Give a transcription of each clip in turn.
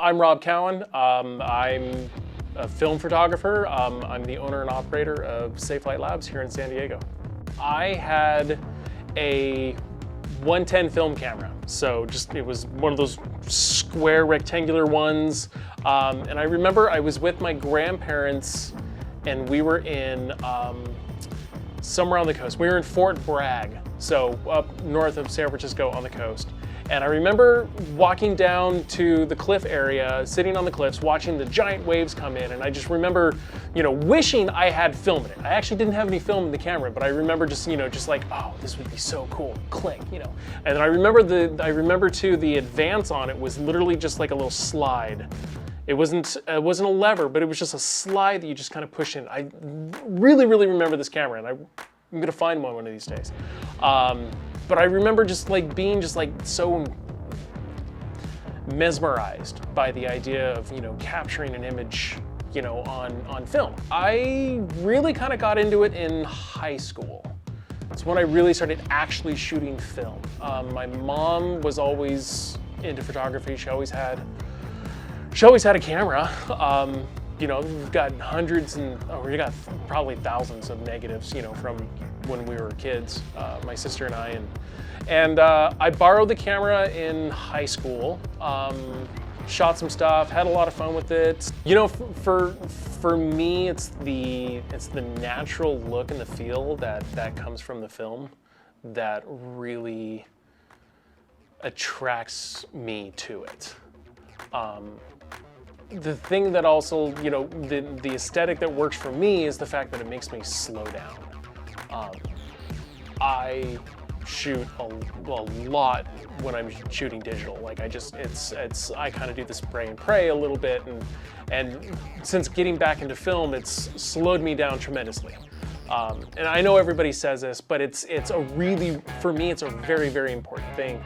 I'm Rob Cowan. I'm a film photographer. I'm the owner and operator of SafeLight Labs here in San Diego. I had a 110 film camera. So it was one of those square rectangular ones. And I remember I was with my grandparents and we were in somewhere on the coast. We were in Fort Bragg, so up north of San Francisco on the coast. And I remember walking down to the cliff area, sitting on the cliffs, watching the giant waves come in. And I just remember, wishing I had film in it. I actually didn't have any film in the camera, but I remember just like, oh, this would be so cool, click, And then I remember too, the advance on it was literally just like a little slide. It wasn't a lever, but it was just a slide that you just kind of push in. I really, really remember this camera, and I'm gonna find one of these days. But I remember just like being so mesmerized by the idea of capturing an image on film. I really kind of got into it in high school. It's when I really started actually shooting film. My mom was always into photography. She always had a camera. We've got we got probably thousands of negatives, from when we were kids, my sister and I, and I borrowed the camera in high school, shot some stuff, had a lot of fun with it. For me, it's the natural look and the feel that comes from the film that really attracts me to it. The thing that also, the aesthetic that works for me is the fact that it makes me slow down. I shoot a lot when I'm shooting digital. Like I kind of do the spray and pray a little bit, and since getting back into film, it's slowed me down tremendously. And I know everybody says this, but for me, it's a very, very important thing.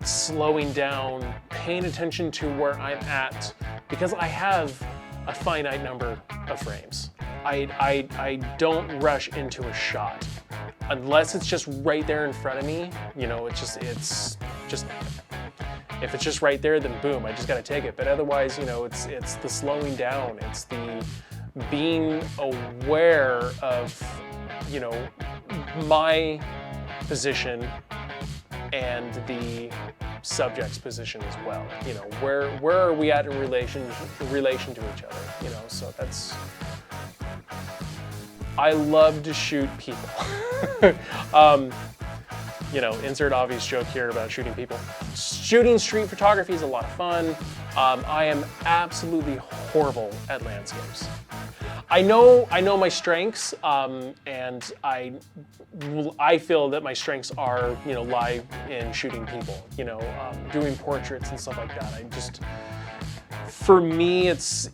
Slowing down, paying attention to where I'm at, because I have a finite number of frames. I don't rush into a shot unless it's just right there in front of me. It's just if it's just right there, then boom, I just gotta take it. But otherwise, it's the slowing down, it's the being aware of my position and the subject's position as well. Where are we at in relation to each other? So that's. I love to shoot people. Insert obvious joke here about shooting people. Shooting street photography is a lot of fun. I am absolutely horrible at landscapes. I know my strengths, and I feel that my strengths are, lie in shooting people, doing portraits and stuff like that. For me, it's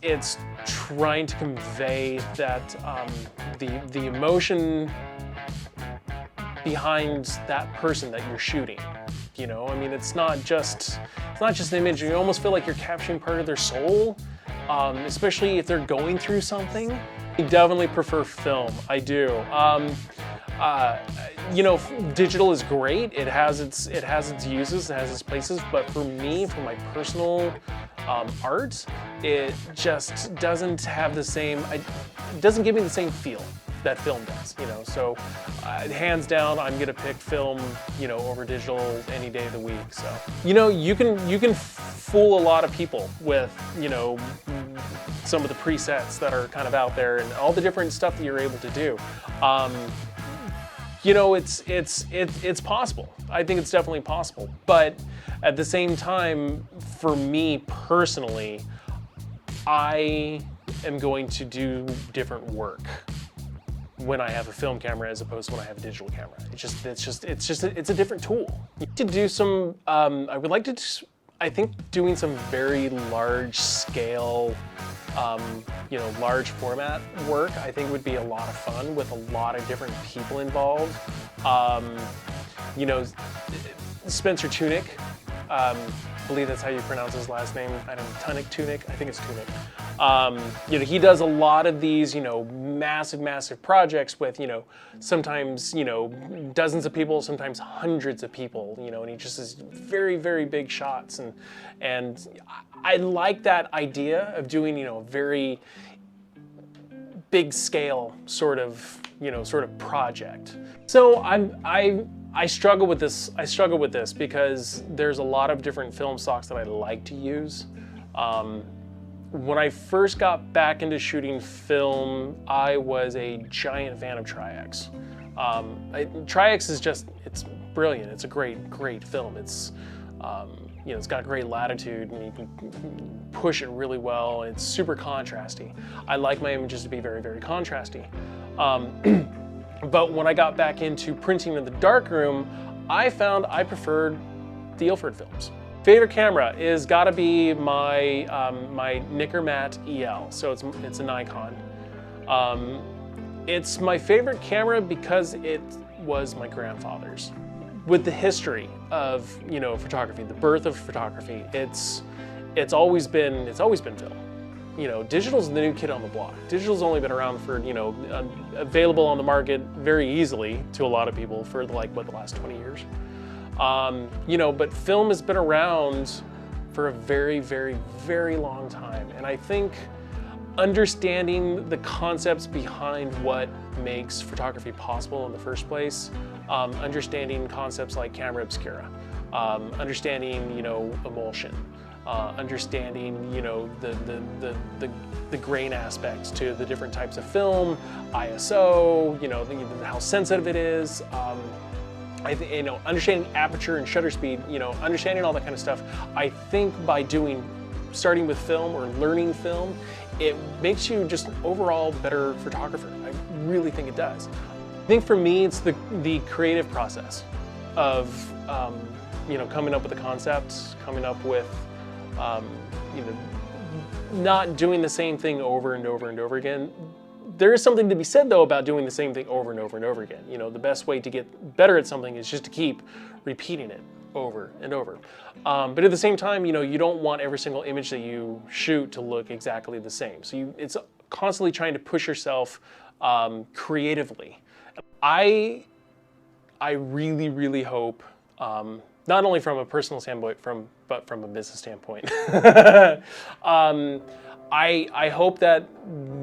trying to convey that the emotion behind that person that you're shooting. It's not just an image. You almost feel like you're capturing part of their soul. Especially if they're going through something. I definitely prefer film, I do. Digital is great, it has its uses, it has its places, but for me, for my personal art, it just doesn't have the same, it doesn't give me the same feel that film does, so hands down, I'm gonna pick film, over digital any day of the week. So, you can fool a lot of people with, some of the presets that are kind of out there and all the different stuff that you're able to do. It's possible. I think it's definitely possible, but at the same time, for me personally, I am going to do different work when I have a film camera as opposed to when I have a digital camera. It's a different tool. To do some, I would like to, I think doing some very large scale, large format work, I think would be a lot of fun with a lot of different people involved. Spencer Tunick, I believe that's how you pronounce his last name. I don't know, Tunick, I think it's Tunick. You know, he does a lot of these, you know, massive projects with, you know, sometimes, you know, dozens of people, sometimes hundreds of people, you know, and he just has very big shots. And I like that idea of doing, you know, a very big scale sort of, you know, sort of project. So I struggle with this. I struggle with this because there's a lot of different film stocks that I like to use. When I first got back into shooting film, I was a giant fan of Tri-X. Tri-X is just, it's brilliant. It's a great film. It's, you know, it's got great latitude and you can push it really well. It's super contrasty. I like my images to be very contrasty. But when I got back into printing in the darkroom, I found I preferred the Ilford films. Favorite camera is gotta be my my Nikkormat EL. So it's a Nikon. It's my favorite camera because it was my grandfather's. With the history of, you know, photography, the birth of photography, it's always been film. You know, digital's the new kid on the block. Digital's only been around for, you know, available on the market very easily to a lot of people for like, what, the last 20 years? You know, but film has been around for a very long time. And I think understanding the concepts behind what makes photography possible in the first place, understanding concepts like camera obscura, understanding, you know, emulsion, understanding, you know, the grain aspects to the different types of film, ISO, you know, how sensitive it is. You know, understanding aperture and shutter speed, you know, understanding all that kind of stuff. I think by starting with film or learning film, it makes you just an overall better photographer. I really think it does. I think for me, it's the creative process of, you know, coming up with the concepts, coming up with, you know, not doing the same thing over and over again. There is something to be said, though, about doing the same thing over and over again. You know, the best way to get better at something is just to keep repeating it over and over. But at the same time, you know, you don't want every single image that you shoot to look exactly the same. So it's constantly trying to push yourself creatively. I really hope, not only from a personal standpoint, but from a business standpoint. I hope that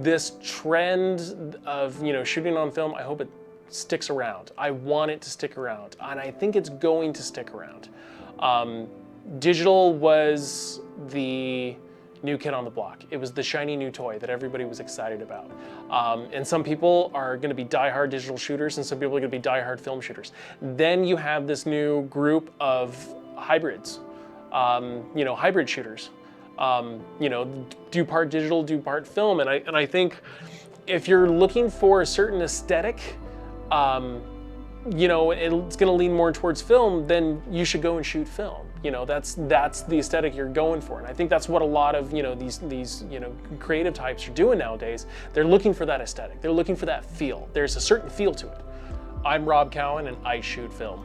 this trend of, you know, shooting on film, I hope it sticks around. I want it to stick around, and I think it's going to stick around. Digital was the new kid on the block. It was the shiny new toy that everybody was excited about. And some people are gonna be diehard digital shooters and some people are gonna be diehard film shooters. Then you have this new group of hybrids, you know, hybrid shooters. You know, do part digital, do part film. And I think if you're looking for a certain aesthetic, you know, it's gonna lean more towards film, then you should go and shoot film. You know, that's the aesthetic you're going for. And I think that's what a lot of, you know, these you know, creative types are doing nowadays. They're looking for that aesthetic. They're looking for that feel. There's a certain feel to it. I'm Rob Cowan and I shoot film.